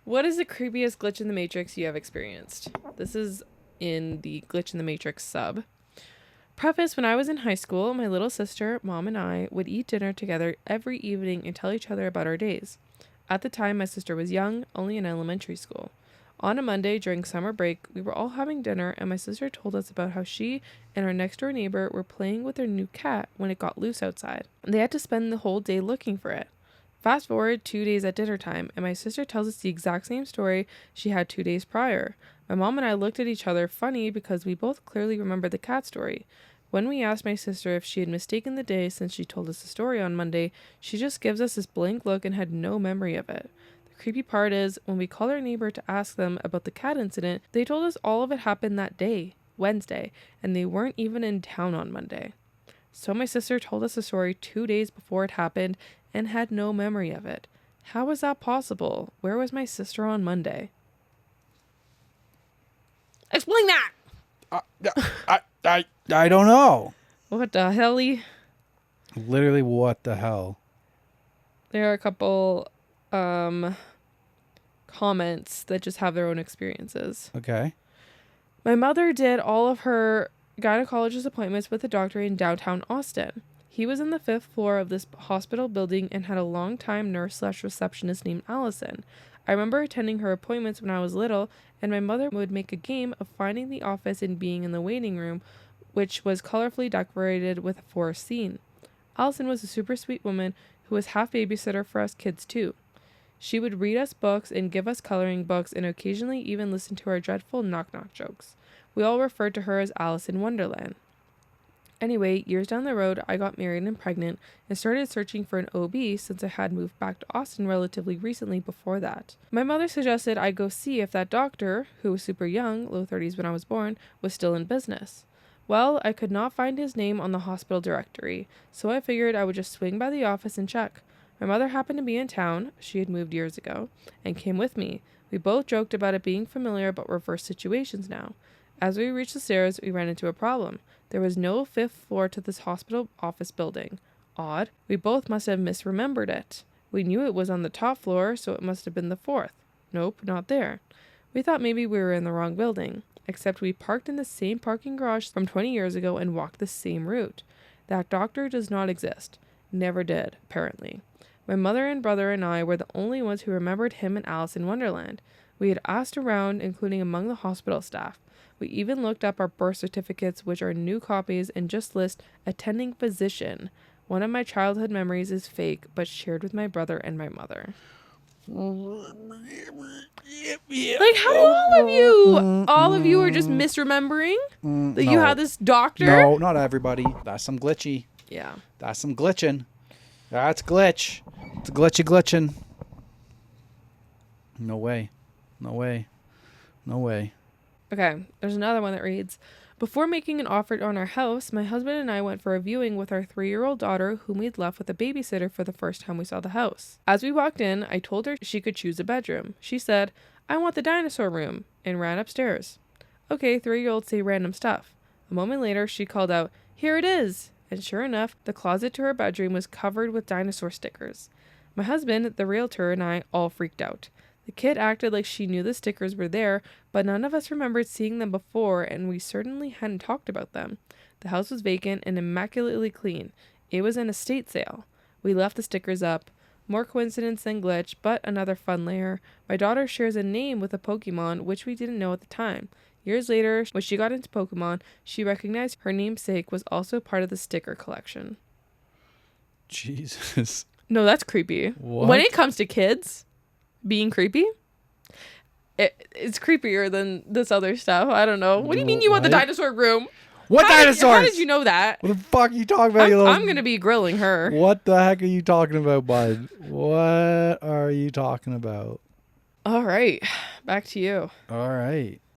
What is the creepiest glitch in the Matrix you have experienced? This is in the Glitch in the Matrix sub. Preface, when I was in high school, my little sister, mom, and I would eat dinner together every evening and tell each other about our days. At the time, my sister was young, only in elementary school. On a Monday during summer break, we were all having dinner, and my sister told us about how she and our next door neighbor were playing with their new cat when it got loose outside. They had to spend the whole day looking for it. Fast forward 2 days at dinner time, and my sister tells us the exact same story she had 2 days prior. My mom and I looked at each other funny because we both clearly remembered the cat story. When we asked my sister if she had mistaken the day since she told us the story on Monday, she just gives us this blank look and had no memory of it. The creepy part is, when we called our neighbor to ask them about the cat incident, they told us all of it happened that day, Wednesday, and they weren't even in town on Monday. So my sister told us the story 2 days before it happened and had no memory of it. How was that possible? Where was my sister on Monday? Explain that! I don't know. What the helly? Literally, what the hell? There are a couple comments that just have their own experiences. Okay. My mother did all of her gynecologist appointments with a doctor in downtown Austin. He was in the 5th floor of this hospital building and had a long-time nurse/receptionist named Allison. I remember attending her appointments when I was little, and my mother would make a game of finding the office and being in the waiting room, which was colorfully decorated with a forest scene. Allison was a super sweet woman who was half babysitter for us kids too. She would read us books and give us coloring books and occasionally even listen to our dreadful knock-knock jokes. We all referred to her as Alice in Wonderland. Anyway, years down the road, I got married and pregnant and started searching for an OB since I had moved back to Austin relatively recently before that. My mother suggested I go see if that doctor, who was super young, low 30s when I was born, was still in business. Well, I could not find his name on the hospital directory, so I figured I would just swing by the office and check. My mother happened to be in town, she had moved years ago, and came with me. We both joked about it being familiar but reverse situations now. As we reached the stairs, we ran into a problem. There was no 5th floor to this hospital office building. Odd. We both must have misremembered it. We knew it was on the top floor, so it must have been the 4th. Nope, not there. We thought maybe we were in the wrong building, except we parked in the same parking garage from 20 years ago and walked the same route. That doctor does not exist. Never did, apparently. My mother and brother and I were the only ones who remembered him and Alice in Wonderland. We had asked around, including among the hospital staff. We even looked up our birth certificates, which are new copies, and just list attending physician. One of my childhood memories is fake, but shared with my brother and my mother. Like, how do all of you are just misremembering that you had this doctor? No, not everybody. That's some glitchy. Yeah. That's some glitching. That's glitch. It's a glitching. No way. Okay, there's another one that reads, before making an offer on our house, my husband and I went for a viewing with our 3-year-old daughter, whom we'd left with a babysitter for the first time we saw the house. As we walked in, I told her she could choose a bedroom. She said, I want the dinosaur room, and ran upstairs. Okay, 3-year-olds say random stuff. A moment later, she called out, here it is! And sure enough, the closet to her bedroom was covered with dinosaur stickers. My husband, the realtor, and I all freaked out. The kid acted like she knew the stickers were there, but none of us remembered seeing them before, and we certainly hadn't talked about them. The house was vacant and immaculately clean. It was an estate sale. We left the stickers up. More coincidence than glitch, but another fun layer. My daughter shares a name with a Pokemon, which we didn't know at the time. Years later, when she got into Pokemon, she recognized her namesake was also part of the sticker collection. Jesus. No, that's creepy. What? When it comes to kids being creepy, it's creepier than this other stuff. I don't know. What do you mean you want the dinosaur room? What dinosaurs? How did you know that? What the fuck are you talking about? I'm going to be grilling her. What the heck are you talking about, bud? What are you talking about? All right. Back to you. All right.